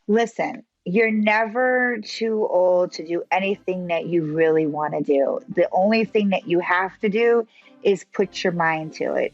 Listen, you're never too old to do anything that you really want to do. The only thing that you have to do is put your mind to it.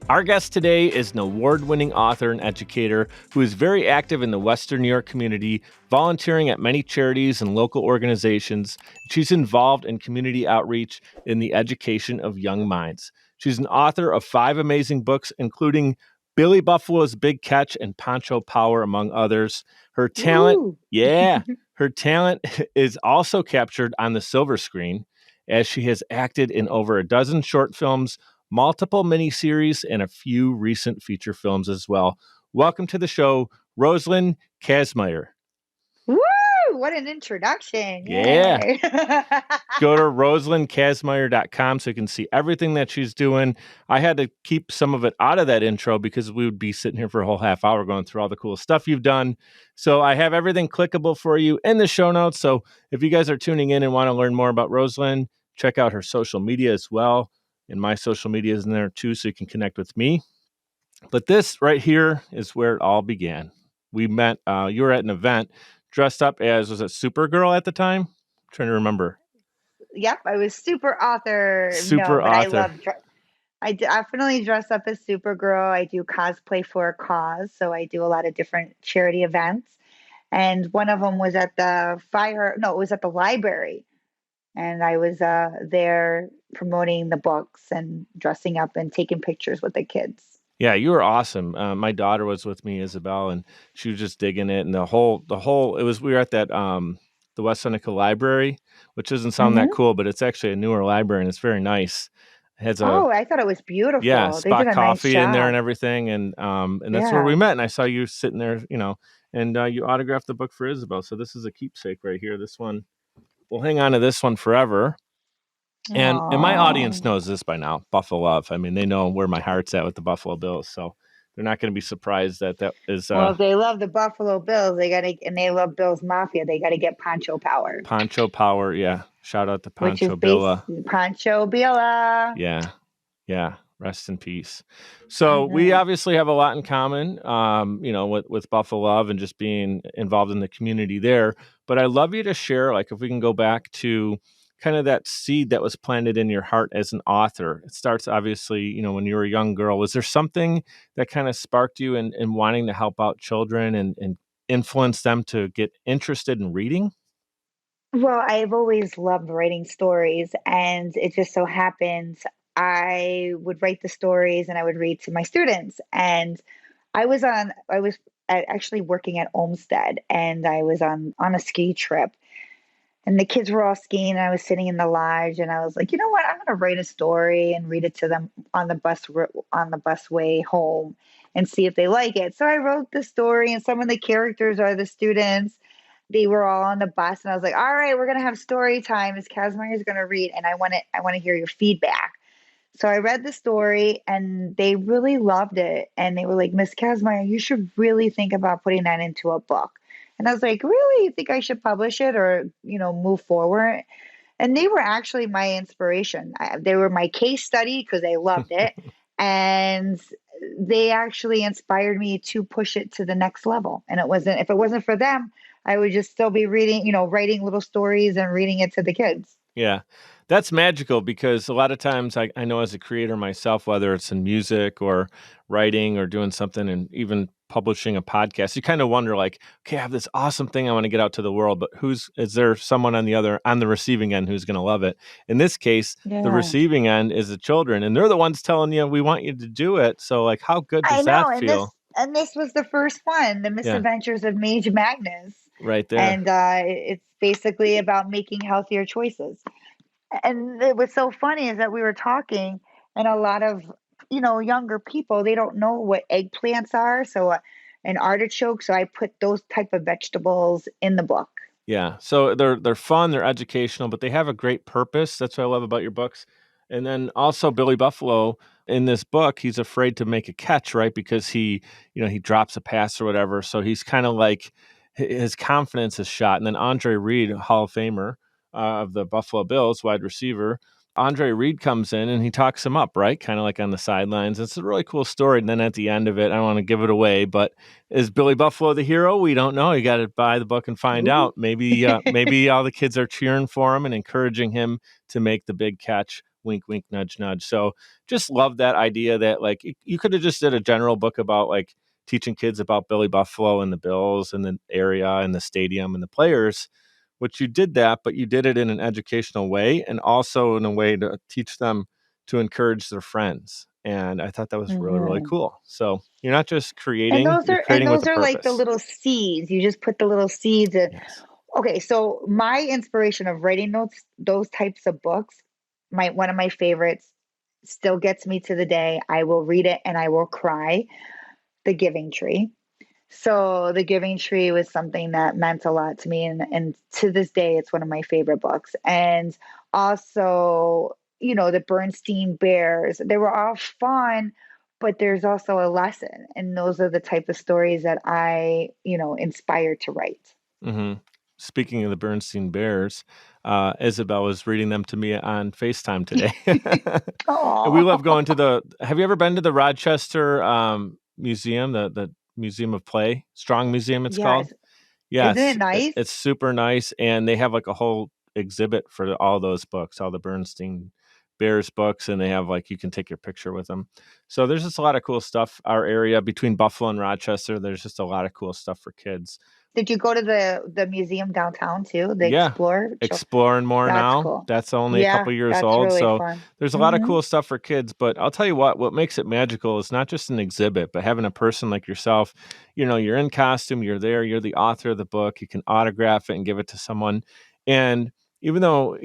Our guest today is an award-winning author and educator who is very active in the Western New York community, volunteering at many charities and local organizations. She's involved in community outreach in the education of young minds. She's an author of 5 amazing books, including Billy Buffalo's Big Catch and Pancho Power, among others. Her talent, Woo! her talent is also captured on the silver screen, as she has acted in over a dozen short films, multiple miniseries, and a few recent feature films as well. Welcome to the show, Roselyn Kasmire. Woo! What an introduction. Yeah. Yay. Go to RoselynKasmire.com so you can see everything that she's doing. I had to keep some of it out of that intro because we would be sitting here for a whole half hour going through all the cool stuff you've done. So I have everything clickable for you in the show notes. So if you guys are tuning in and want to learn more about Roselyn, check out her social media as well. And my social media is in there too, so you can connect with me. But this right here is where it all began. We met, you were at an event dressed up as, was it Supergirl at the time? I'm trying to remember. Yep, I was super author. No, Super but author. I definitely dress up as Supergirl. I do cosplay for a cause, so I do a lot of different charity events. And one of them was at the no, it was at the library. And I was there promoting the books and dressing up and taking pictures with the kids. Yeah, you were awesome. My daughter was with me, Isabel, and she was just digging it. And it was, we were at that, the West Seneca Library, which doesn't sound that Hmm. cool, but it's actually a newer library and it's very nice. It has Oh, I thought it was yeah, beautiful. They did spot a nice coffee in there and job. everything. And that's where we Yeah. met. And I saw you sitting there, and you autographed the book for Isabel. So this is a keepsake right here. This one, we'll hang on to this one forever. And my audience Oh. knows this by now, Buffalo Love. I mean, they know where my heart's at with the Buffalo Bills, so they're not going to be surprised that that is Well, if they love the Buffalo Bills, and they love Bills Mafia, they got to get Pancho Power, Pancho Power. Yeah, shout out to which is Pancho based Billa. Pancho Billa. Yeah, yeah. Rest in peace. So we Hmm. obviously have a lot in common, with Buffalo Love and just being involved in the community there. But I'd love you to share, like, if we can go back to kind of that seed that was planted in your heart as an author. It starts obviously, when you were a young girl. Was there something that kind of sparked you in wanting to help out children and influence them to get interested in reading? Well, I've always loved writing stories, and it just so happens I would write the stories and I would read to my students. And I was actually working at Olmsted, and I was on a ski trip, and the kids were all skiing, and I was sitting in the lodge, and I was like, you know what? I'm going to write a story and read it to them on the on the bus way home, and see if they like it. So I wrote the story, and some of the characters are the students. They were all on the bus, and I was like, all right, we're going to have story time. Miss Casimir is going to read, and I want to hear your feedback. So I read the story, and they really loved it. And they were like, Miss Casimir, you should really think about putting that into a book. And I was like, really? You think I should publish it or, move forward? And they were actually my inspiration. They were my case study because they loved it. And they actually inspired me to push it to the next level. And if it wasn't for them, I would just still be reading, writing little stories and reading it to the kids. Yeah, that's magical because a lot of times I know as a creator myself, whether it's in music or writing or doing something and even publishing a podcast, you kind of wonder like, okay, I have this awesome thing I want to get out to the world, but is there someone on the receiving end who's going to love it? In this case, the Yeah. receiving end is the children and they're the ones telling you, we want you to do it. So like, how good I does know, that feel? and this was the first one, the Yeah, Misadventures of Mage Magnus, right there. and it's basically about making healthier choices. And it was so funny is that we were talking, and a lot of younger people, they don't know what eggplants are, so an artichoke. So I put those type of vegetables in the book. Yeah, so they're fun, they're educational, but they have a great purpose. That's what I love about your books. And then also Billy Buffalo in this book, he's afraid to make a catch, right? Because he drops a pass or whatever. So he's kind of like his confidence is shot. And then Andre Reed, Hall of Famer, of the Buffalo Bills, wide receiver. Andre Reed comes in and he talks him up, right? Kind of like on the sidelines. It's a really cool story. And then at the end of it, I don't want to give it away, but is Billy Buffalo the hero? We don't know. You got to buy the book and find Ooh. out. Maybe all the kids are cheering for him and encouraging him to make the big catch. Wink, wink, nudge, nudge. So just love that idea that like you could have just did a general book about like teaching kids about Billy Buffalo and the Bills and the area and the stadium and the players, which you did that, but you did it in an educational way and also in a way to teach them to encourage their friends. And I thought that was really, really Mhm. cool. So you're not just And creating, those you're are and creating with those a are like the purpose. little seeds. You just put the little seeds in. Yes. Okay, so my inspiration of writing notes, those types of books, my one of my favorites, still gets me to the day. I will read it and I will cry. The Giving Tree. So The Giving Tree was something that meant a lot to me, and to this day, it's one of my favorite books. And also, the Bernstein Bears. They were all fun, but there's also a lesson, and those are the type of stories that I, inspire to write. Hmm. Speaking of the Bernstein Bears, Isabel was reading them to me on FaceTime today. And we love Oh, going to have you ever been to the Rochester Museum, the Museum of Play, Strong Museum it's called? yes. Isn't it Yes, nice? it's super nice, and they have like a whole exhibit for all those books, all the Bernstein Bears books, and they have like you can take your picture with them. So there's just a lot of cool stuff. Our area between Buffalo and Rochester, there's just a lot of cool stuff for kids. Did you go to the museum downtown too? The Yeah, Explore? exploring more That's now. cool. That's only a Yeah, couple years that's old, really so fun. there's a lot of Hmm. cool stuff for kids. But I'll tell you what makes it magical is not just an exhibit, but having a person like yourself. You're in costume, you're there, you're the author of the book. You can autograph it and give it to someone. And even though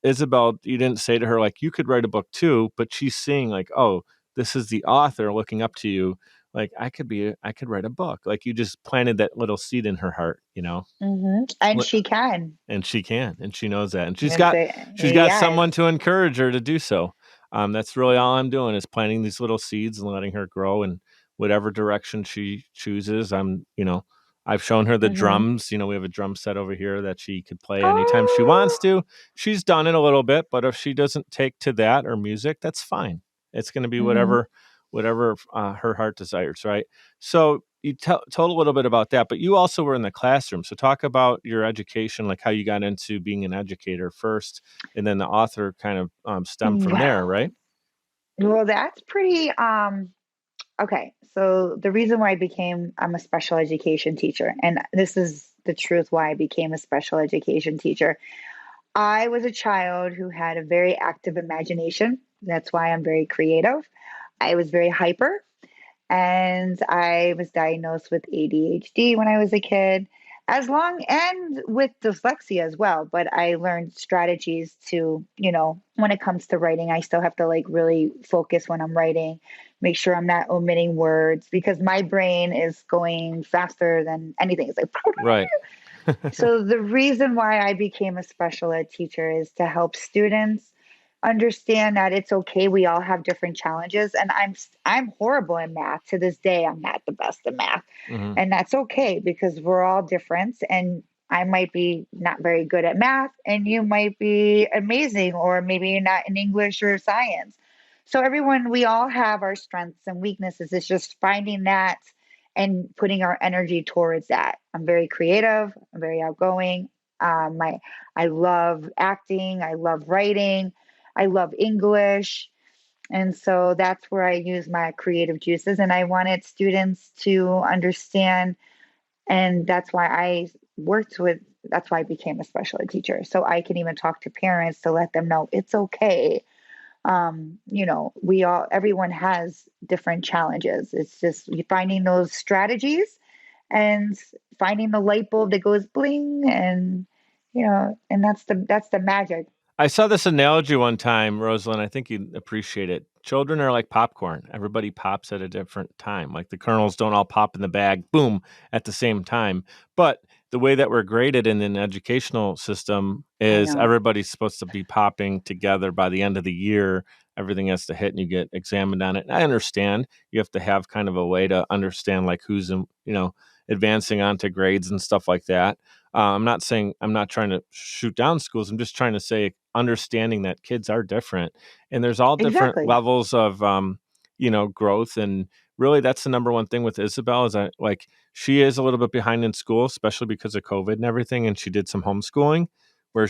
Isabel, you didn't say to her like you could write a book too, but she's seeing like, oh, this is the author looking up to you. Like I could write a book. Like you just planted that little seed in her heart. And she can. And she can, and she knows that, and It's she's got yes. someone to encourage her to do so. That's really all I'm doing is planting these little seeds and letting her grow in whatever direction she chooses. I've shown her the Hmm. drums. We have a drum set over here that she could play anytime she wants Oh. to. She's done it a little bit, but if she doesn't take to that or music, that's fine. It's going to be Hmm. whatever her heart desires, right? So you told a little bit about that, but you also were in the classroom. So talk about your education, like how you got into being an educator first, and then the author kind of stemmed from there, Well, right? well, that's pretty okay. So the reason why I'm a special education teacher, and this is the truth why I became a special education teacher. I was a child who had a very active imagination. That's why I'm very creative. I was very hyper. And I was diagnosed with ADHD when I was a kid, as long and with dyslexia as well. But I learned strategies to, when it comes to writing, I still have to like really focus when I'm writing, make sure I'm not omitting words because my brain is going faster than anything. It's like, Right. so the reason why I became a special ed teacher is to help students understand that it's okay. We all have different challenges, and I'm horrible in math to this day. I'm not the best in math, Hmm. and that's okay because we're all different. And I might be not very good at math, and you might be amazing, or maybe you're not in English or science. So everyone, we all have our strengths and weaknesses. It's just finding that and putting our energy towards that. I'm very creative. I'm very outgoing. I love acting. I love writing. I love English. And so that's where I use my creative juices. And I wanted students to understand. And that's why I became a special ed teacher. So I can even talk to parents to let them know it's okay. Everyone has different challenges. It's just you finding those strategies and finding the light bulb that goes bling and that's the magic. I saw this analogy one time, Rosalind. I think you'd appreciate it. Children are like popcorn. Everybody pops at a different time. Like the kernels don't all pop in the bag, boom, at the same time. But the way that we're graded in an educational system I is know. everybody's supposed to be popping together by the end of the year. Everything has to hit and you get examined on it. And I understand you have to have kind of a way to understand like who's in, advancing onto grades and stuff like that. I'm not trying to shoot down schools. I'm just trying to say understanding that kids are different, and there's all different Exactly. levels of growth. And really, that's the number one thing with Isabel is that, like, she is a little bit behind in school, especially because of COVID and everything. And she did some homeschooling where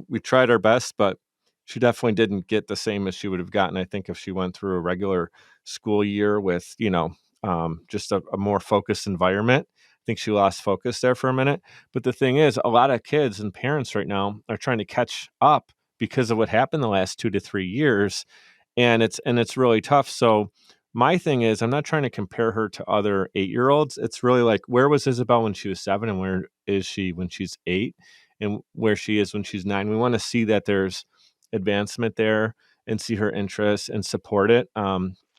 we tried our best, but she definitely didn't get the same as she would have gotten, I think, if she went through a regular school year with, just a more focused environment. I think she lost focus there for a minute. But the thing is, a lot of kids and parents right now are trying to catch up because of what happened the last 2 to 3 years, and it's really tough. So my thing is, I'm not trying to compare her to other 8-year-olds. It's really like, where was Isabel when she was 7, and where is she when she's 8, and where she is when she's 9. We want to see that there's advancement there and see her interests and support it.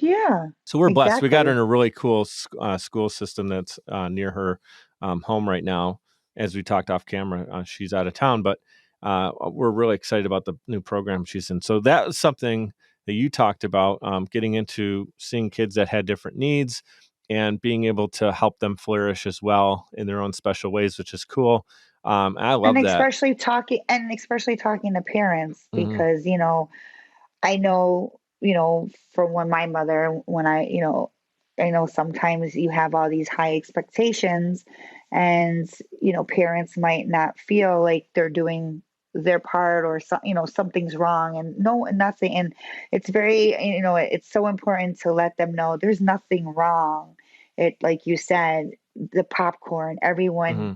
Yeah, So we're blessed. We got her in exactly. a really cool school system that's near her home right now. As we talked off camera, she's out of town, but we're really excited about the new program she's in. So that was something that you talked about, getting into seeing kids that had different needs and being able to help them flourish as well in their own special ways, which is cool. I And love that. especially talking to parents, Hmm. because, I know, from when my mother, when I know sometimes you have all these high expectations, and, parents might not feel like they're doing their part, or something's wrong, and no, nothing. And it's very, it's so important to let them know there's nothing wrong. Like you said, the popcorn, everyone Hmm.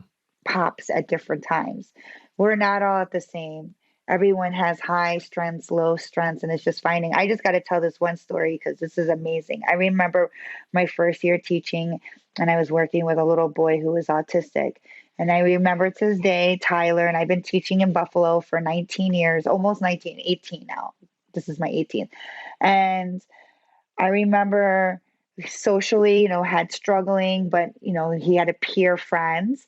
pops at different times. We're not all at the same. Everyone has high strengths, low strengths, and it's just finding. I just got to tell this one story because this is amazing. I remember my first year teaching, and I was working with a little boy who was autistic. And I remember to this day, Tyler, and I've been teaching in Buffalo for 19 years, almost 19, 18 now. This is my 18th. And I remember socially, had struggling, but, he had a peer friends,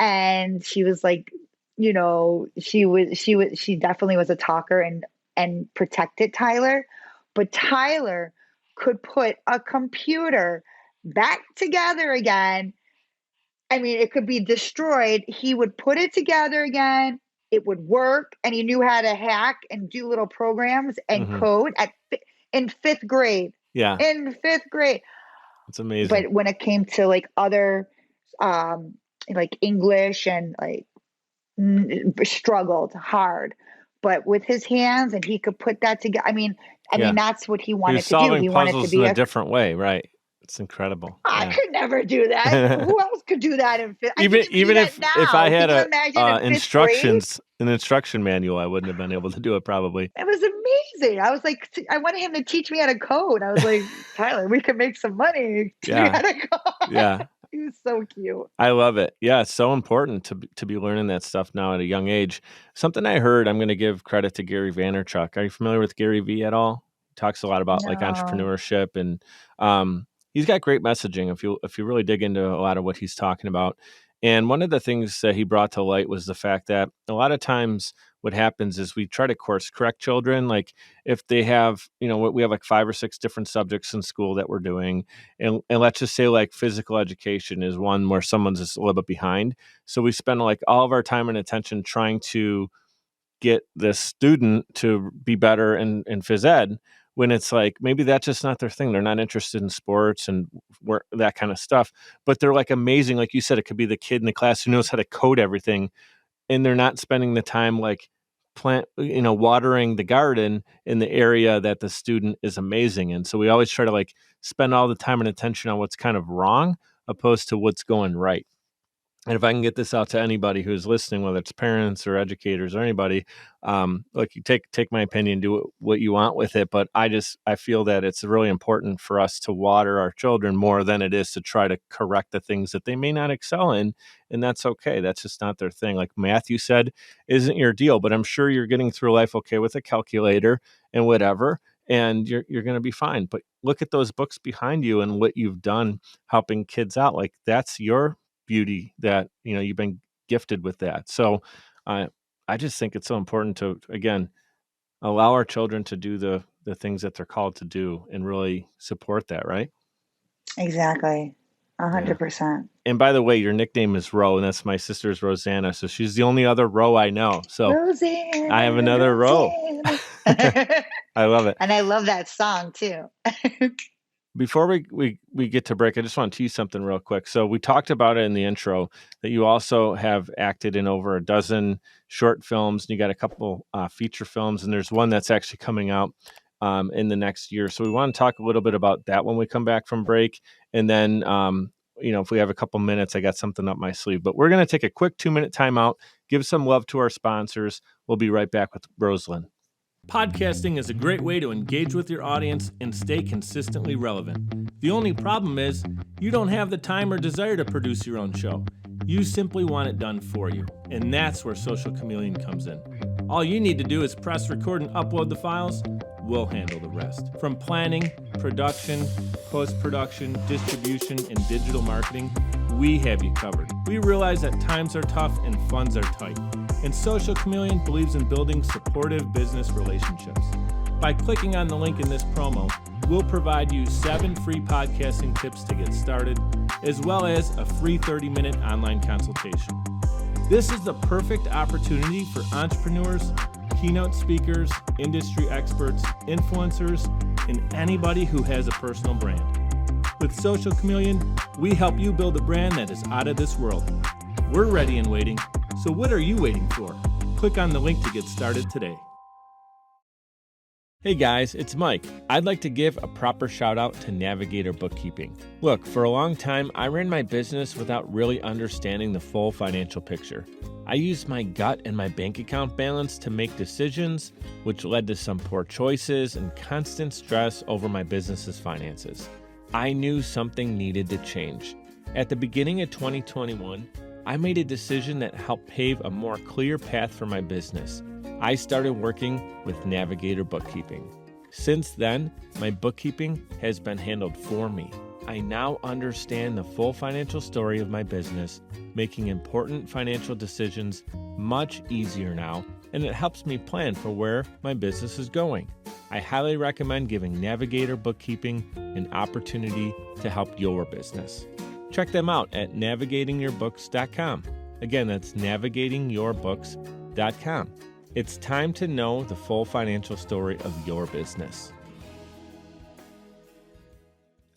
and she was like, she definitely was a talker, and protected Tyler. But Tyler could put a computer back together again. I mean, it could be destroyed, he would put it together again, it would work, and he knew how to hack and do little programs and Hmm. code in 5th grade. Yeah, In 5th grade. it's amazing. But when it came to like other, um like English, and like, struggled hard, but with his hands, and he could put that together. I mean, Yeah. that's what he He was wanted to do. solving He wanted to puzzles in be a a. different way, right? It's incredible. I Yeah. could never do that. Who else could do that in fifth? I can't even do Even that if I now. had Can you a imagine in 5th grade? an instruction manual, I wouldn't have been able to do it probably. It was amazing. I was like, I wanted him to teach me how to code. I was like, Tyler, we could make some money. Teach me Yeah. how to code. Yeah. He was so cute. I love it. Yeah, it's so important to be learning that stuff now at a young age. Something I heard, I'm going to give credit to Gary Vaynerchuk. Are you familiar with Gary V at all? He talks a lot about like No. entrepreneurship, and he's got great messaging if you really dig into a lot of what he's talking about. And one of the things that he brought to light was the fact that a lot of times what happens is we try to course correct children. Like, if they have, we have like 5 or 6 different subjects in school that we're doing, and let's just say like physical education is one where someone's just a little bit behind. So we spend like all of our time and attention trying to get this student to be better in phys ed, when it's like maybe that's just not their thing. They're not interested in sports and work, that kind of stuff. But they're like amazing. Like you said, it could be the kid in the class who knows how to code everything, and they're not spending the time like watering the garden in the area that the student is amazing in. So we always try to like spend all the time and attention on what's kind of wrong opposed to what's going right. And if I can get this out to anybody who's listening, whether it's parents or educators or anybody, look, you take my opinion, do what you want with it. But I feel that it's really important for us to water our children more than it is to try to correct the things that they may not excel in, and that's okay. That's just not their thing. Like Matthew said, isn't your deal, but I'm sure you're getting through life okay with a calculator and whatever, and you're going to be fine. But look at those books behind you and what you've done helping kids out. Like that's your beauty, that you've been gifted with that. So I just think it's so important to, again, allow our children to do the things that they're called to do and really support that, right? Exactly. 100%. And by the way, your nickname is Ro, and that's my sister's Rosanna. So she's the only other Ro I know. So Rosanna, I have another Ro. Rosanna. I love it. And I love that song too. Before we get to break, I just want to tease something real quick. So we talked about it in the intro that you also have acted in over a dozen short films, and you got a couple feature films, and there's one that's actually coming out in the next year. So we want to talk a little bit about that when we come back from break. And then, if we have a couple minutes, I got something up my sleeve. But we're going to take a quick 2-minute timeout, give some love to our sponsors. We'll be right back with Roselyn. Podcasting is a great way to engage with your audience and stay consistently relevant. The only problem is you don't have the time or desire to produce your own show. You simply want it done for you, and that's where Social Chameleon comes in. All you need to do is press record and upload the files. We'll handle the rest. From planning, production, post-production, distribution, and digital marketing, we have you covered. We realize that times are tough and funds are tight, and Social Chameleon believes in building supportive business relationships. By clicking on the link in this promo, we'll provide you 7 free podcasting tips to get started, as well as a free 30-minute online consultation. This is the perfect opportunity for entrepreneurs, keynote speakers, industry experts, influencers, and anybody who has a personal brand. With Social Chameleon, we help you build a brand that is out of this world. We're ready and waiting, so what are you waiting for? Click on the link to get started today. Hey guys, it's Mike. I'd like to give a proper shout out to Navigator Bookkeeping. Look, for a long time, I ran my business without really understanding the full financial picture. I used my gut and my bank account balance to make decisions, which led to some poor choices and constant stress over my business's finances. I knew something needed to change. At the beginning of 2021, I made a decision that helped pave a more clear path for my business. I started working with Navigator Bookkeeping. Since then, my bookkeeping has been handled for me. I now understand the full financial story of my business, making important financial decisions much easier now, and it helps me plan for where my business is going. I highly recommend giving Navigator Bookkeeping an opportunity to help your business. Check them out at navigatingyourbooks.com. Again, that's navigatingyourbooks.com. It's time to know the full financial story of your business.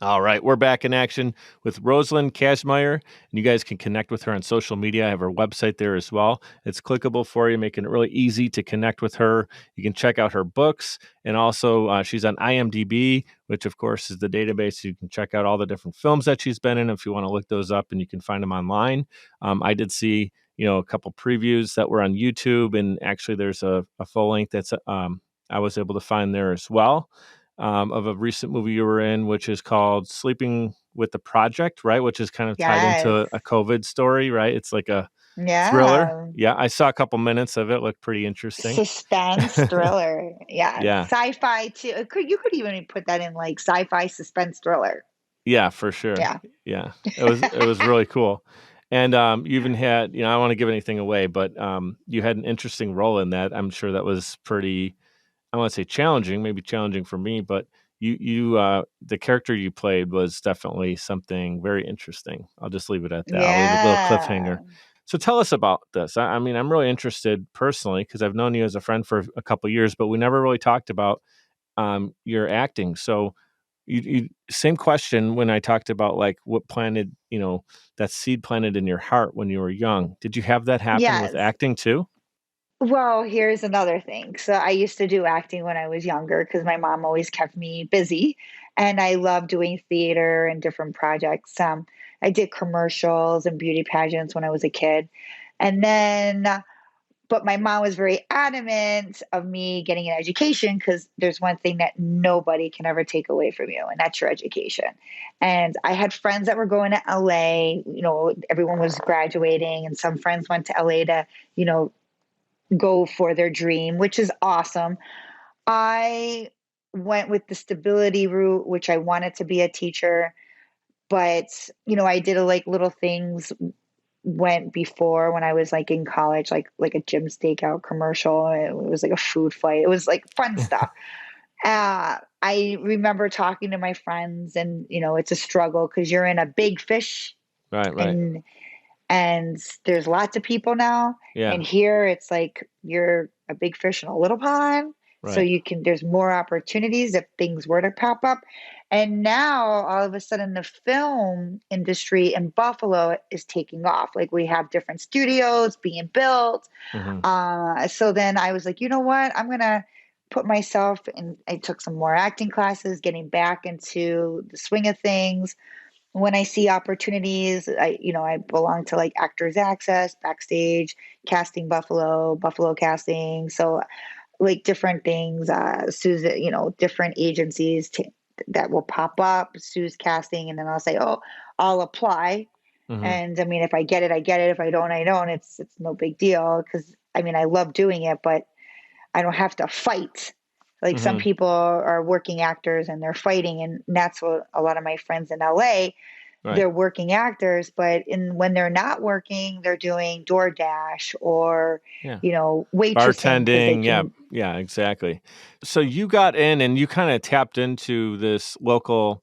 All right, we're back in action with Roselyn Kasmire, and you guys can connect with her on social media. I have her website there as well. It's clickable for you, making it really easy to connect with her. You can check out her books, and also she's on IMDb, which of course is the database. You can check out all the different films that she's been in if you want to look those up, and you can find them online. I did see a couple previews that were on YouTube, and actually there's a full length that's I was able to find there as well. Of a recent movie you were in, which is called Sleeping with the Project, right? Which is kind of tied into a COVID story, right? It's like a thriller. Yeah, I saw a couple minutes of it. Looked pretty interesting. Suspense thriller. Yeah. Sci-fi too. You could even put that in like sci-fi suspense thriller. Yeah, for sure. Yeah. It was really cool. And you even had, I don't want to give anything away, but you had an interesting role in that. I'm sure that was pretty, I want to say challenging, maybe challenging for me, but you the character you played was definitely something very interesting. I'll just leave it at that. I'll leave a little cliffhanger. So tell us about this. I mean, I'm really interested personally because I've known you as a friend for a couple of years, but we never really talked about your acting. So you same question when I talked about like what planted, that seed planted in your heart when you were young. Did you have that happen with acting too? Well, here's another thing. So I used to do acting when I was younger because my mom always kept me busy, and I love doing theater and different projects. I did commercials and beauty pageants when I was a kid. And then, but my mom was very adamant of me getting an education because there's one thing that nobody can ever take away from you, and that's your education. And I had friends that were going to LA, everyone was graduating, and some friends went to LA to, go for their dream, which is awesome. I went with the stability route, which I wanted to be a teacher, but I did little things went before when I was like in college, like a gym stakeout commercial. It was like a food fight. It was like fun stuff. I remember talking to my friends, and it's a struggle because you're in a big fish, Right. and there's lots of people now. Yeah. And here it's like you're a big fish in a little pond. So Right. there's more opportunities if things were to pop up. And now all of a sudden the film industry in Buffalo is taking off. Like we have different studios being built. Hmm. So then I was like, you know what? I'm gonna put myself in. I took some more acting classes, getting back into the swing of things. When I see opportunities, I belong to like Actors Access, Backstage, Casting Buffalo, Buffalo Casting. So like different things, Sue's, different agencies that will pop up, Sue's Casting, and then I'll say, oh, I'll apply. Hmm. And I mean, if I get it, I get it. If I don't, I don't. It's no big deal because I mean, I love doing it, but I don't have to fight. Like some Hmm. people are working actors and they're fighting, and that's what a lot of my friends in LA, Right. they're working actors, but when they're not working, they're doing DoorDash or, Yeah. waitressing because they Bartending. Yeah. can. Yeah, exactly. So you got in and you kind of tapped into this local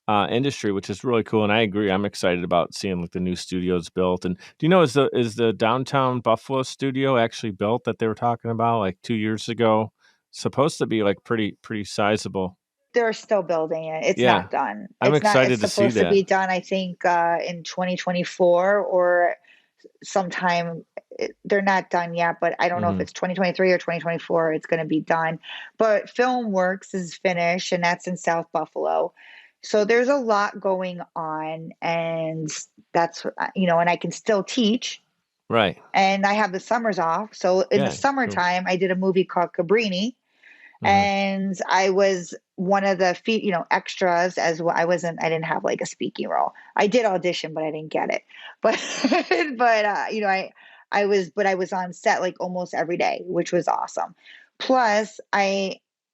industry, which is really cool. And I agree. I'm excited about seeing like the new studios built. And do you know, is the downtown Buffalo studio actually built that they were talking about like 2 years ago? Supposed to be like pretty sizable. They're still building it. It's Yeah. not done. I'm It's not. It's excited to see supposed to that. be done, I think, in 2024 or sometime. They're not done yet, but I don't know if Hmm. it's 2023 or 2024. It's going to be done. But Film Works is finished, and that's in South Buffalo. So there's a lot going on, and that's and I can still teach, Right. and I have the summers off. So in the Yeah. True. summertime, I did a movie called Cabrini, Hmm. and I was one of the extras as well. I didn't have like a speaking role. I did audition, but I didn't get it. But I was on set like almost every day, which was awesome. Plus,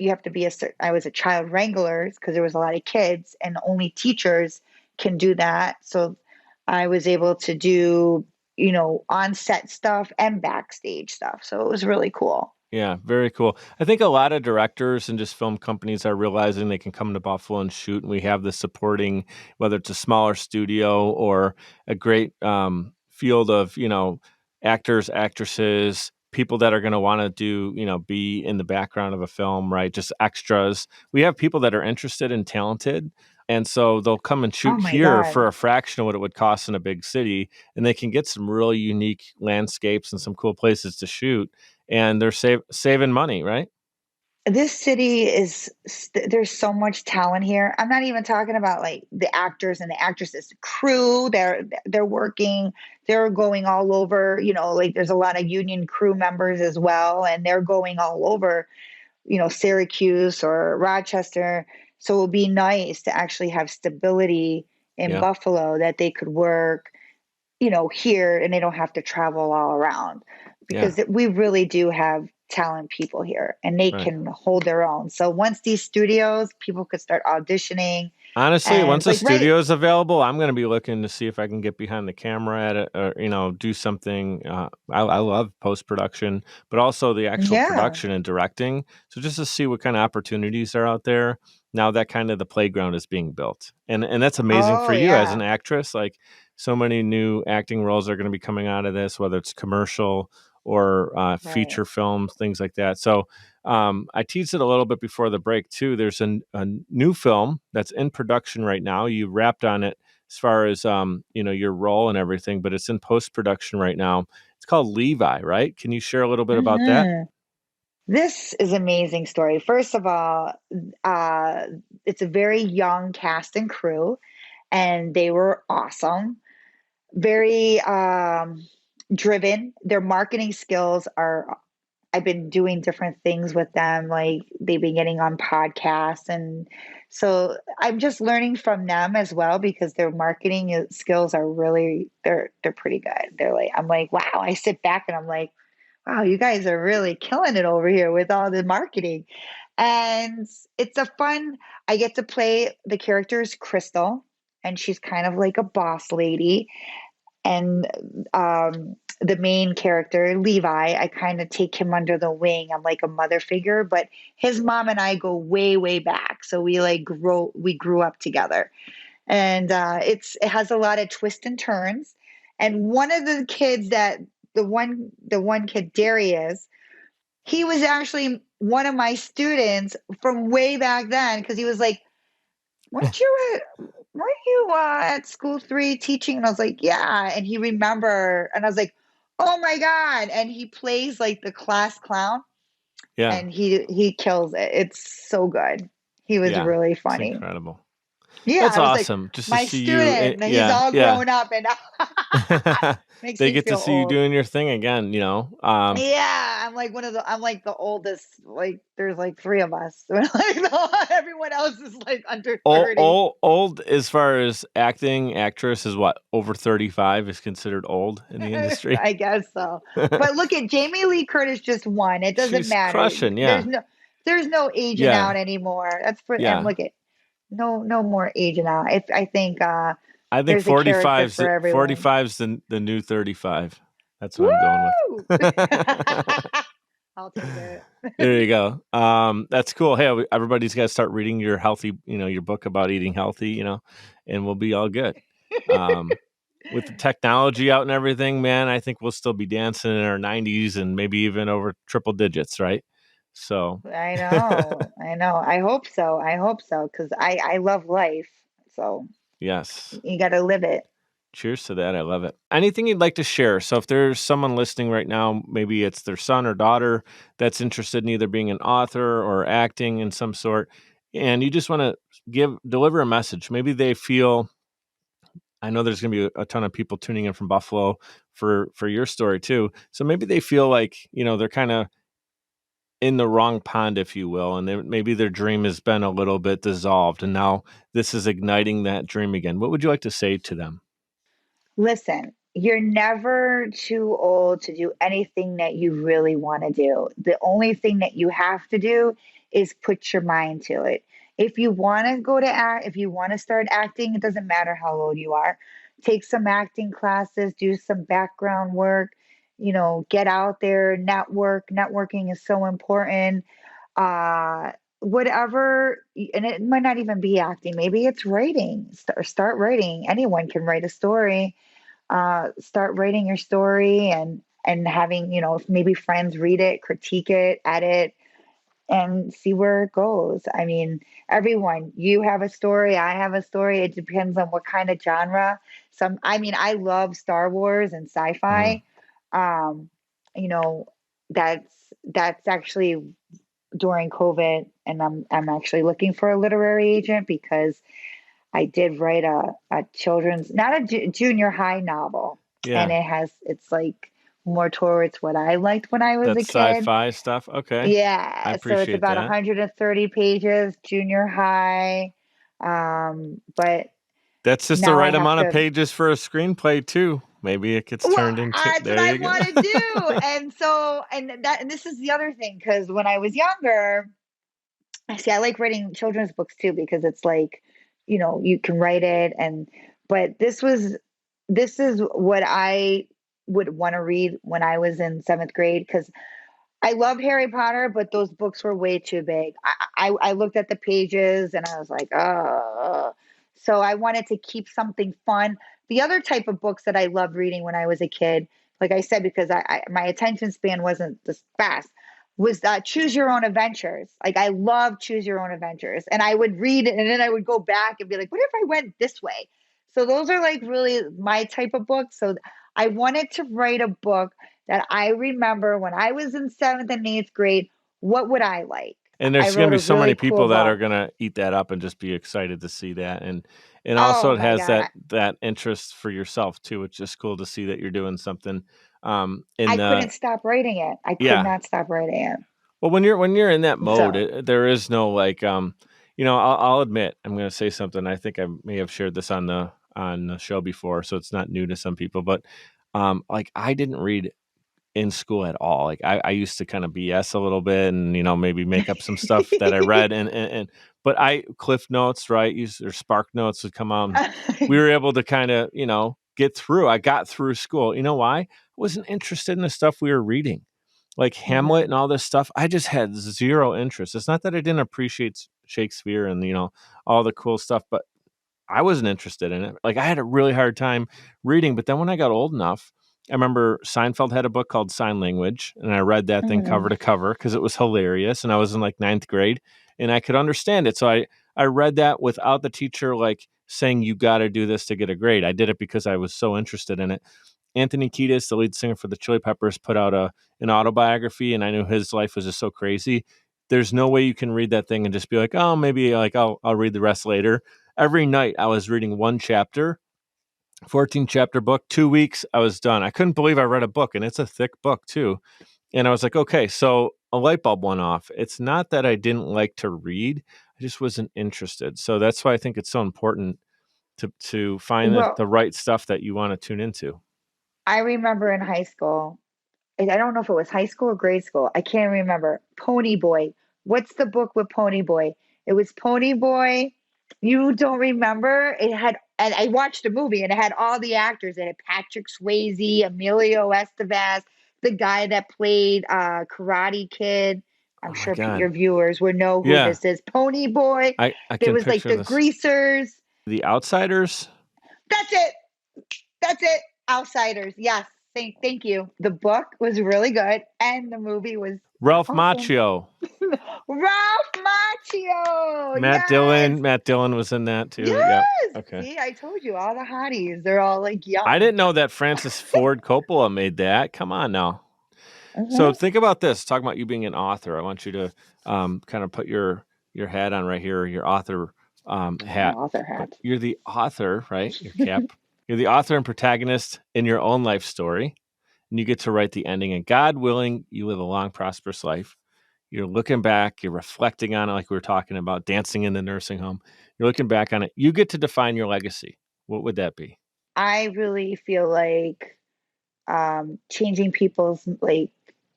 you have to be I was a child wrangler because there was a lot of kids, and only teachers can do that. So I was able to do on set stuff and backstage stuff. So it was really cool. Yeah, very cool. I think a lot of directors and just film companies are realizing they can come to Buffalo and shoot, and we have the supporting, whether it's a smaller studio or a great field of actors, actresses, people that are going to want to do be in the background of a film, right? Just extras. We have people that are interested and talented, and so they'll come and Oh shoot my here God. for a fraction of what it would cost in a big city, and they can get some really unique landscapes and some cool places to shoot and they're saving money, right? This city there's so much talent here. I'm not even talking about like the actors and the actresses crew. They're working, they're going all over, like there's a lot of union crew members as well, and they're going all over, Syracuse or Rochester. So it would be nice to actually have stability in Yeah, Buffalo that they could work, here, and they don't have to travel all around yeah, because we really do have talent people here and they right. can hold their own. So once these studios, people could start auditioning Honestly, once and a like, right. studio is available, I'm going to be looking to see if I can get behind the camera at it, or do something. I love post production, but also the actual Yeah. production and directing. So just to see what kind of opportunities are out there now that kind of the playground is being built, and that's amazing Oh, for you as yeah. an actress. Like so many new acting roles are going to be coming out of this, whether it's commercial or Right. feature films, things like that. So I teased it a little bit before the break too. There's a new film that's in production right now. You wrapped on it as far as your role and everything, but it's in post production right now. It's called Levi, right? Can you share a little bit about that? Hmm. This is an amazing story. First of all, uh, it's a very young cast and crew, and they were awesome. Very driven. Their marketing skills are, I've been doing different things with them. Like they've been getting on podcasts. And so I'm just learning from them as well because their marketing skills are really, they're pretty good. I'm like, wow, I sit back and I'm like, wow, you guys are really killing it over here with all the marketing. And it's I get to play the character's Crystal, and she's kind of like a boss lady, and the main character, Levi, I kind of take him under the wing. I'm like a mother figure, but his mom and I go way, way back. So we grew up together. And it has a lot of twists and turns. And one of the kids that the one kid, Darius, he was actually one of my students from way back then because he was like, weren't you at school 3 teaching? And I was like, yeah. And he remembered, and I was like, oh my God. And he plays like the class clown, Yeah. and he kills it. It's so good. He was Yeah. really It's funny. incredible. Yeah, That's I was like, awesome. Just to my see you. student, and he's Yeah. all Yeah. grown up and makes They me get to feel see you old. doing your thing again, you know. Yeah, I'm like the oldest. Like there's like 3 of us. Like everyone else is like under 30. Old as far as actress is what, over 35 is considered old in the industry. I guess so. But look at Jamie Lee Curtis just won. It doesn't She's matter. crushing, yeah. There's no aging Yeah. out anymore. That's for and Yeah. look at no more aging out. I think I think there's a character 45's for everyone. 45's the new 35. That's what I'm going Woo! with. I'll take it. There you go. That's cool. Hey, everybody's got to start reading your healthy, your book about eating healthy, and we'll be all good. With the technology out and everything, man, I think we'll still be dancing in our 90s and maybe even over triple digits, right? So I know. I hope so. Because I love life. So yes. you got to live it. Cheers to that. I love it. Anything you'd like to share? So if there's someone listening right now, maybe it's their son or daughter that's interested in either being an author or acting in some sort, and you just want to deliver a message. Maybe they feel, I know there's going to be a ton of people tuning in from Buffalo for your story too. So maybe they feel like, they're kind of in the wrong pond, if you will, and maybe their dream has been a little bit dissolved, and now this is igniting that dream again. What would you like to say to them? Listen, you're never too old to do anything that you really want to do. The only thing that you have to do is put your mind to it. If you want to go to act, if you want to start acting, it doesn't matter how old you are. Take some acting classes, do some background work, get out there, network. Networking is so important. Whatever, and it might not even be acting, maybe it's writing. Start writing. Anyone can write a story. Start writing your story and having, maybe friends read it, critique it, edit, and see where it goes. I mean, everyone, you have a story, I have a story. It depends on what kind of genre. I love Star Wars and Mhm. sci-fi. Um, you know, that's actually during COVID, and I'm actually looking for a literary agent because I did write a children's, not a junior high novel, and Yeah. it's like more towards what I liked when I was a That's kid. sci-fi stuff. Okay. I Yeah, so it's appreciate about that. 130 pages, junior high. But That's just the now I right have amount of to, pages for a screenplay too. Maybe it gets well, turned into, that's what there I you want to do. go. And this is the other thing, because when I was younger, I like writing children's books too, because it's like, you can write it, but this is what I would want to read when I was in 7th grade, because I love Harry Potter, but those books were way too big. I looked at the pages and I was like, oh. So I wanted to keep something fun. The other type of books that I loved reading when I was a kid, like I said, because my attention span wasn't this fast, was Choose Your Own Adventures. Like I love Choose Your Own Adventures, and I would read it and then I would go back and be like, what if I went this way? So those are like really my type of books. So I wanted to write a book that I remember when I was in 7th and 8th grade. What would I like? And I there's going to wrote be a so many really cool people that are book. going to eat that up and just be excited to see that. And also Oh it my has God. that interest for yourself too. It's just cool to see that you're doing something in I the, couldn't stop writing it. I could yeah. not stop writing it. Well, when you're in that mode, So, there is no like, I'll admit, I'm going to say something. I think I may have shared this on the show before, so it's not new to some people. But like I didn't read in school at all. Like I used to kind of BS a little bit, and maybe make up some stuff that I read, and but I Cliff Notes, right? Use or Spark Notes would come out. We were able to kind of get through. I got through school. You know why? I wasn't interested in the stuff we were reading, like Hamlet Mm-hmm. and all this stuff. I just had zero interest. It's not that I didn't appreciate Shakespeare and, all the cool stuff, but I wasn't interested in it. Like, I had a really hard time reading. But then when I got old enough, I remember Seinfeld had a book called Sign Language, and I read that thing Mm-hmm. cover to cover because it was hilarious. And I was in like ninth grade, and I could understand it. So I read that without the teacher like saying you got to do this to get a grade. I did it because I was so interested in it. Anthony Kiedis, the lead singer for the Chili Peppers, put out an autobiography, and I knew his life was just so crazy. There's no way you can read that thing and just be like, oh, maybe like I'll read the rest later. Every night I was reading one chapter, 14 chapter book. 2 weeks I was done. I couldn't believe I read a book, and it's a thick book too. And I was like, okay, so a light bulb went off. It's not that I didn't like to read, I just wasn't interested. So that's why I think it's so important to find Well, the right stuff that you want to tune into. I remember in high school, and I don't know if it was high school or grade school. I can't remember. Pony Boy. What's the book with Pony Boy? It was Pony Boy. You don't remember? It had, and I watched the movie, and it had all the actors. It had Patrick Swayze, Emilio Estevez, the guy that played Karate Kid. I'm Oh my sure God. your viewers would know who Yeah. this is. Pony Boy. I There can was like picture the this. Greasers. The Outsiders. That's it. That's it. Outsiders. Yes. Thank you. The book was really good, and the movie was Ralph awesome. Macchio. Ralph Macchio. Matt Yes. Dillon. Matt Dillon was in that too. Yep. Yes. Okay. See, I told you all the hotties. They're all like I young. didn't know that Francis Ford Coppola made that. Come on now. So Hmm. think about this. Talking about you being an author, I want you to kind of put your hat on right here, your author My hat. author But hat. you're the author, right? Your cap. You're the author and protagonist in your own life story, and you get to write the ending. And God willing, you live a long, prosperous life. You're looking back, you're reflecting on it, like we were talking about, dancing in the nursing home. You're looking back on it. You get to define your legacy. What would that be? I really feel like changing people's like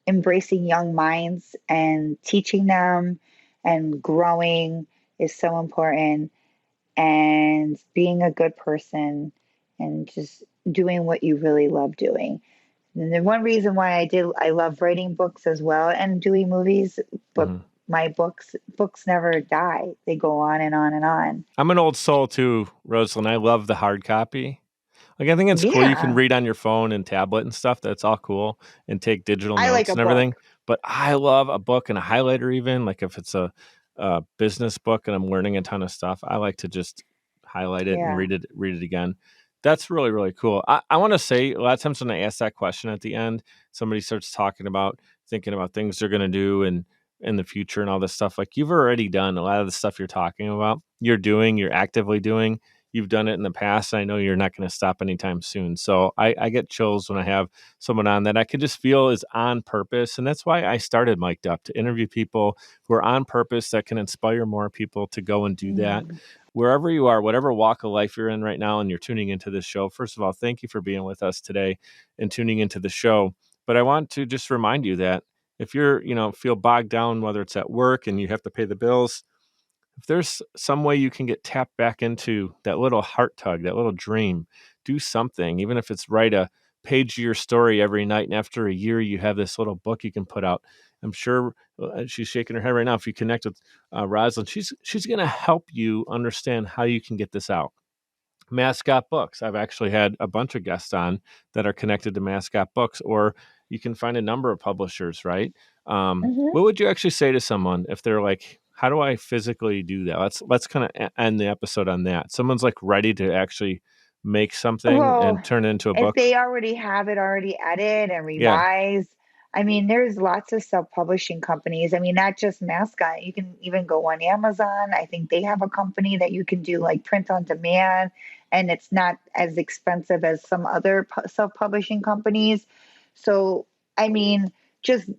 embracing young minds and teaching them and growing is so important, and being a good person and just doing what you really love doing. And the one reason why I love writing books as well and doing movies, but Mhm. my books never die. They go on and on and on. I'm an old soul too, Rosalind. I love the hard copy. Like, I think it's cool. You can Yeah, read on your phone and tablet and stuff. That's all cool, and take digital I like notes a and everything. book. But I love a book and a highlighter, even like if it's a business book and I'm learning a ton of stuff. I like to just highlight it and Yeah. read it again. That's really, really cool. I want to say a lot of times when I ask that question at the end, somebody starts talking about thinking about things they're going to do and in the future and all this stuff. Like, you've already done a lot of the stuff you're talking about. You're actively doing. You've done it in the past. I know you're not going to stop anytime soon. So I get chills when I have someone on that I can just feel is on purpose. And that's why I started Mic'd Up, to interview people who are on purpose, that can inspire more people to go and do that. Mm. Wherever you are, whatever walk of life you're in right now, and you're tuning into this show, first of all, thank you for being with us today and tuning into the show. But I want to just remind you that if you're, feel bogged down, whether it's at work and you have to pay the bills, if there's some way you can get tapped back into that little heart tug, that little dream, do something, even if it's write a page of your story every night. And after a year, you have this little book you can put out. I'm sure she's shaking her head right now. If you connect with Roslyn, she's going to help you understand how you can get this out. Mascot Books. I've actually had a bunch of guests on that are connected to Mascot Books, or you can find a number of publishers, right? Hmm. What would you actually say to someone if they're like, "How do I physically do that?" Let's kind of end the episode on that. Someone's like ready to actually make something Well, and turn it into a if book. they already have it already edited and Yeah, revised, I mean, there's lots of self-publishing companies. I mean, not just Mascot. You can even go on Amazon. I think they have a company that you can do like print on demand, and it's not as expensive as some other self-publishing companies. So, I mean, just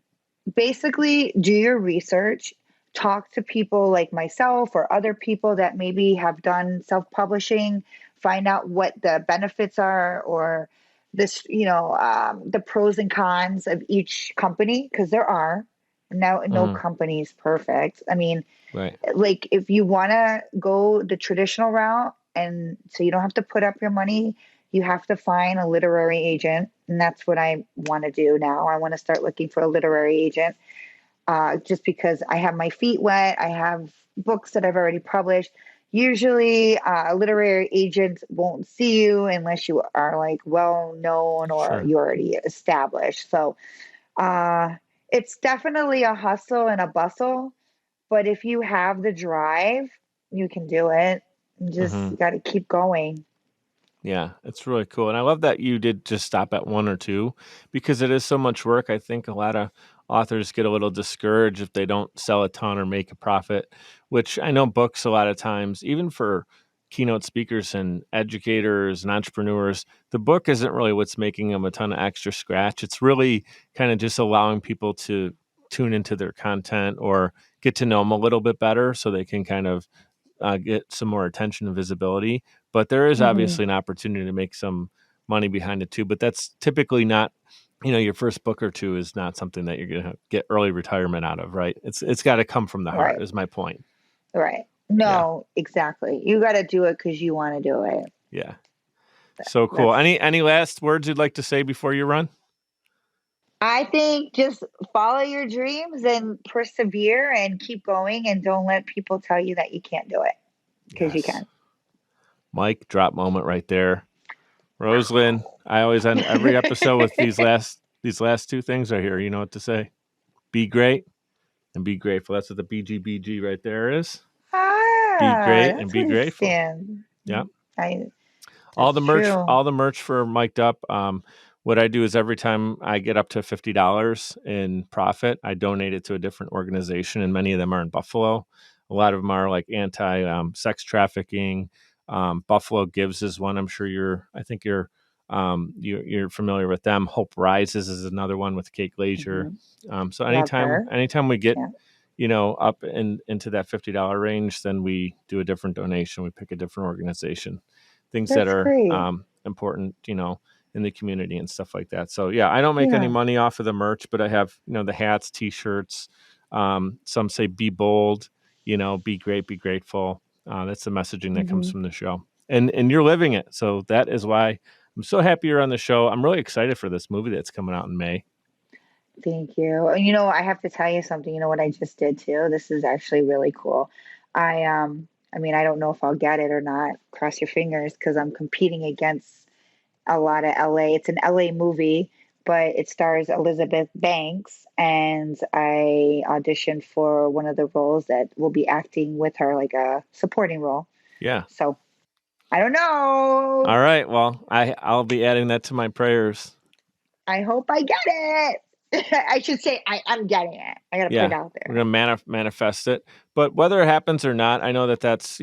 basically do your research, talk to people like myself or other people that maybe have done self-publishing, find out what the benefits are, or this, the pros and cons of each company, because there are no mhm, company is perfect. I mean, right. like if you want to go the traditional route and so you don't have to put up your money, you have to find a literary agent, and that's what I want to do now. I want to start looking for a literary agent, just because I have my feet wet. I have books that I've already published. Usually, a literary agent won't see you unless you are like well known or Sure. you're already established. So, uh, it's definitely a hustle and a bustle, but if you have the drive, you can do it. You just got to keep going. Yeah, it's really cool. And I love that you did just stop at one or two because it is so much work. I think a lot of authors get a little discouraged if they don't sell a ton or make a profit, which I know books a lot of times, even for keynote speakers and educators and entrepreneurs, the book isn't really what's making them a ton of extra scratch. It's really kind of just allowing people to tune into their content or get to know them a little bit better so they can kind of get some more attention and visibility. But there is Hmm. obviously an opportunity to make some money behind it too. But that's typically not, your first book or two is not something that you're going to get early retirement out of, right? It's got to come from the heart, Right, is my point. right. Yeah, No, exactly. You got to do it because you want to do it. yeah. So cool. That's, Any last words you'd like to say before you run? I think just follow your dreams and persevere and keep going and don't let people tell you that you can't do it because you Yes. can. Mic drop moment right there. Roselyn, I always end every episode with these last two things right here. You know what to say. Be great and be grateful. That's what the BGBG right there is. Be great and That's be what it grateful. stands. Yeah. I, All that's the merch, true. all the merch for Mic'd Up. What I do is every time I get up to $50 in profit, I donate it to a different organization, and many of them are in Buffalo. A lot of them are like anti sex trafficking. Buffalo Gives is one. I'm sure I think you're familiar with them. Hope Rises is another one with Kate Glazier. Hmm. So Love anytime her. anytime we get Yeah, up into that $50 range, then we do a different donation. We pick a different organization, things that that's are great. important, in the community and stuff like that. So yeah, I don't make any Yeah. money off of the merch, but I have, the hats, t-shirts. Some say be bold, be great, be grateful. That's the messaging that comes Hmm. from the show. And you're living it. So that is why I'm so happy you're on the show. I'm really excited for this movie that's coming out in May. Thank you. I have to tell you something. You know what I just did too? This is actually really cool. I mean, I don't know if I'll get it or not. Cross your fingers because I'm competing against a lot of LA. It's an LA movie, but it stars Elizabeth Banks, and I auditioned for one of the roles that will be acting with her, like a supporting role. Yeah. So I don't know. All right. Well, I'll be adding that to my prayers. I hope I get it. I should say I'm getting it. I got to put it Yeah, out we're there. gonna manifest it. But whether it happens or not, I know that's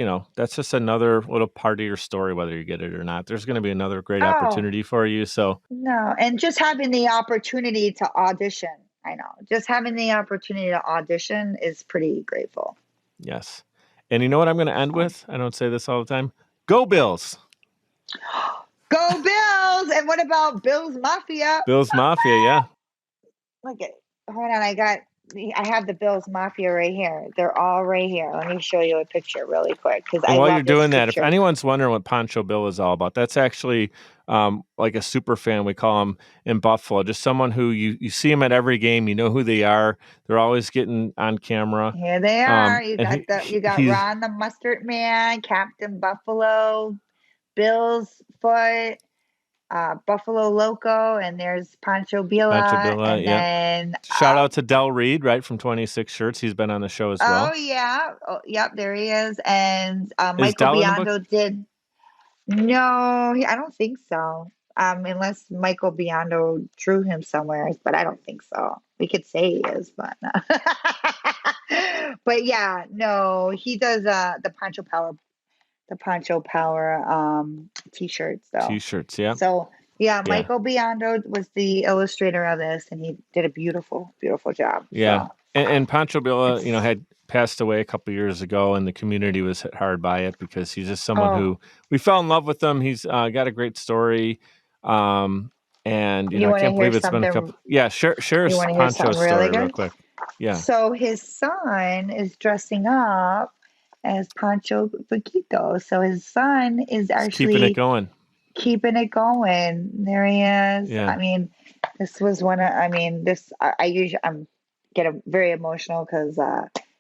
just another little part of your story. Whether you get it or not, there's gonna be another great Oh, opportunity for you. So no. And just having the opportunity to audition, I know, just having the opportunity to audition is pretty grateful. yes, and you know what I'm gonna end So with? I don't say this all the time. Go Bills, go Bills. And what about Bills Mafia? Bills Mafia. Yeah. Look at, hold on. I have the Bills Mafia right here. They're all right here. Let me show you a picture really quick because And I while you're love this doing that, if picture. anyone's wondering what Pancho Bill is all about, that's actually like a super fan. We call him in Buffalo, just someone who you see him at every game. You know who they are. They're always getting on camera. Here they are. And You got he's Ron the Mustard Man, Captain Buffalo, Bill's Foot, Buffalo Loco, and there's Pancho Pancho Billa, Billa. and Yeah. then Shout out to Del Reed, right, from 26 Shirts. He's been on the show as oh well. yeah, oh, yep, there he is, and Is Michael Del in the book? Biondo did. No, I don't think so. Unless Michael Biondo drew him somewhere, but I don't think so. We could say he is, but no. But yeah, no, he does the Pancho Power t-shirts though. T-shirts, yeah. So yeah, Yeah. Michael Biondo was the illustrator of this, and he did a beautiful, beautiful job. Yeah. So And Pancho Billa, it's had passed away a couple years ago, and the community was hit hard by it because he's just someone oh, who we fell in love with him. He's got a great story. And, you I want to can't hear believe it's been a something? couple. Yeah. Share You want to hear Pancho's something really story real good? quick. Yeah. So his son is dressing up as Pancho Paquito. So his son is He's keeping it actually going. keeping it going. There he is. Yeah. I mean, this was one of, I mean, this, I usually, very emotional because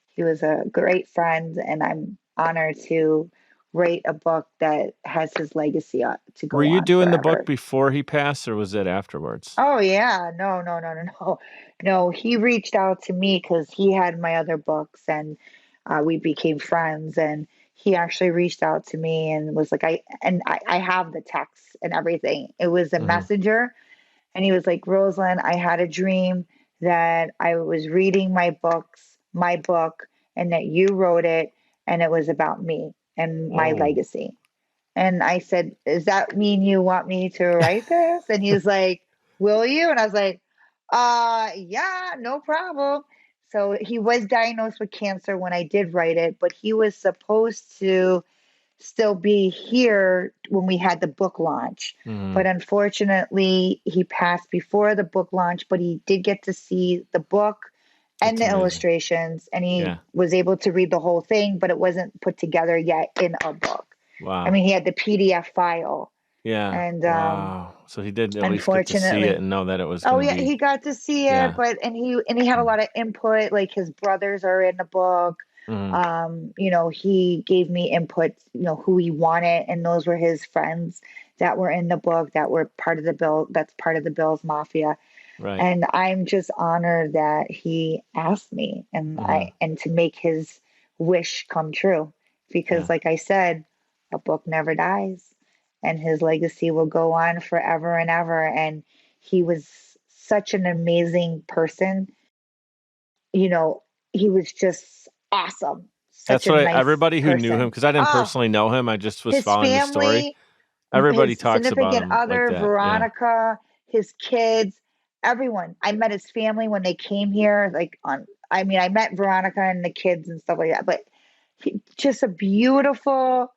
he was a great friend, and I'm honored to write a book that has his legacy to Were go you on doing the book forever. before he passed, or was it afterwards? Oh yeah, no. He reached out to me because he had my other books, and we became friends. And he actually reached out to me and was like, I have the text and everything. It was a Mm-hmm. messenger, and he was like, Rosalind, I had a dream that I was reading my book, and that you wrote it, and it was about me and my Oh. legacy. And I said, does that mean you want me to write this? And he's like, will you? And I was like, yeah, no problem. So he was diagnosed with cancer when I did write it, but he was supposed to still be here when we had the book launch. Mm-hmm. But unfortunately, he passed before the book launch, but he did get to see the book and That's the amazing. illustrations, and he Yeah. was able to read the whole thing, but it wasn't put together yet in a book. Wow. I mean, he had the PDF file, Yeah. and Wow. So he did at least get to see it unfortunately, and know that it was oh going to yeah, be. he got to see Yeah. it, but and he had a lot of input. Like his brothers are in the book. Mm-hmm. He gave me input. Who he wanted, and those were his friends that were in the book that were part of the bill. That's part of the Bills Mafia. Right. And I'm just honored that he asked me, and to make his wish come true, because Yeah. like I said, a book never dies, and his legacy will go on forever and ever. And he was such an amazing person. He was just awesome. Such That's a what nice everybody who knew him, person. because I didn't Oh, personally know him. I just was his following the story. family, Everybody his talks about significant him like other, that. Yeah. Veronica, his kids, everyone. I met his family when they came here. I met Veronica and the kids and stuff like that. But just a beautiful,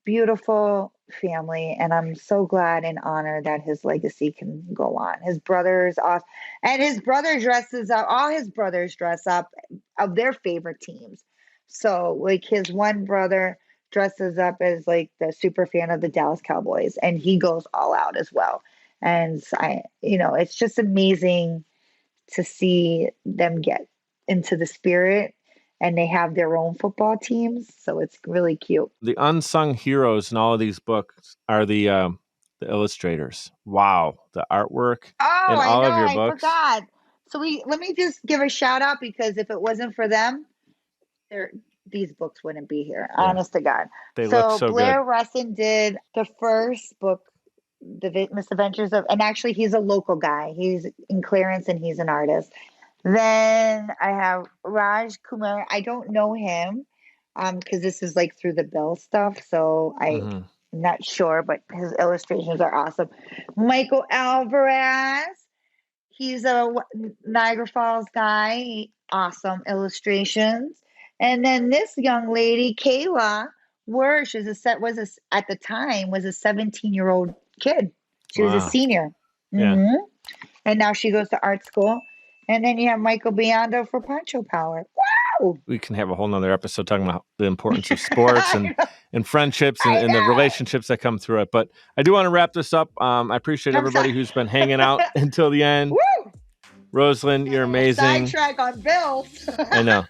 beautiful family, and I'm so glad and honored that his legacy can go on. His brothers off, and his brother dresses up. All his brothers dress up of their favorite teams. So, like his one brother dresses up as like the super fan of the Dallas Cowboys, and he goes all out as well. And it's just amazing to see them get into the spirit, and they have their own football teams. So it's really cute. The unsung heroes in all of these books are the illustrators. Wow, the artwork Oh, in I all know, of your I books. forgot. So let me just give a shout out, because if it wasn't for them, there these books wouldn't be here. Yeah, Honest to God. they look So so good. Blair Russin did the first book, the Misadventures of, and actually he's a local guy. He's in Clarence, and he's an artist. Then I have Raj Kumar. I don't know him, because this is like through the Bill stuff, so I'm Mm-hmm. not sure, but his illustrations are awesome. Michael Alvarez. He's a Niagara Falls guy. Awesome illustrations. And then this young lady, Kayla Wersh, at the time was a 17-year-old kid. She was a Wow. senior. Yeah. And now she goes to art school. And then you have Michael Biondo for Pancho Power. Wow. We can have a whole nother episode talking about the importance of sports and friendships I and the know. relationships that come through it. But I do want to wrap this up. I appreciate I'm everybody sorry. who's been hanging out until the end. Woo! Rosalind, Got you're a little amazing. sidetrack on Bills. I know.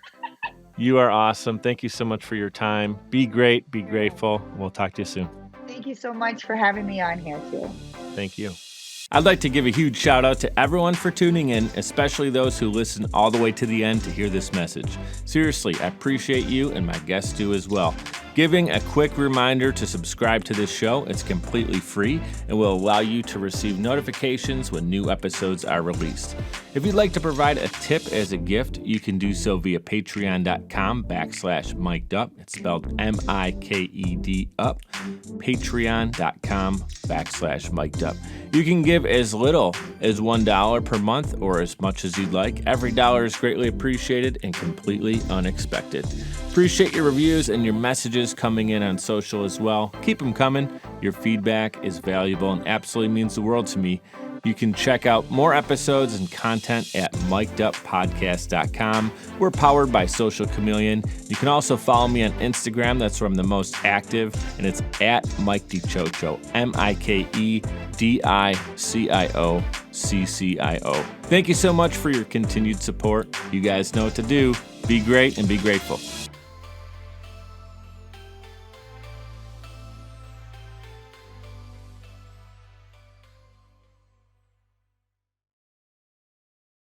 You are awesome. Thank you so much for your time. Be great. Be grateful. We'll talk to you soon. Thank you so much for having me on here, too. Thank you. I'd like to give a huge shout out to everyone for tuning in, especially those who listen all the way to the end to hear this message. Seriously, I appreciate you, and my guests do as well. Giving a quick reminder to subscribe to this show. It's completely free and will allow you to receive notifications when new episodes are released. If you'd like to provide a tip as a gift, you can do so via patreon.com/micedup. It's spelled MIKED up. Patreon.com/micedup. You can give as little as $1 per month or as much as you'd like. Every dollar is greatly appreciated and completely unexpected. Appreciate your reviews and your messages coming in on social as well. Keep them coming. Your feedback is valuable and absolutely means the world to me. You can check out more episodes and content at mikeduppodcast.com. We're powered by Social Chameleon. You can also follow me on Instagram. That's where I'm the most active, and it's at Mike DiCioccio, MikeDiCioccio. Thank you so much for your continued support. You guys know what to do. Be great and be grateful.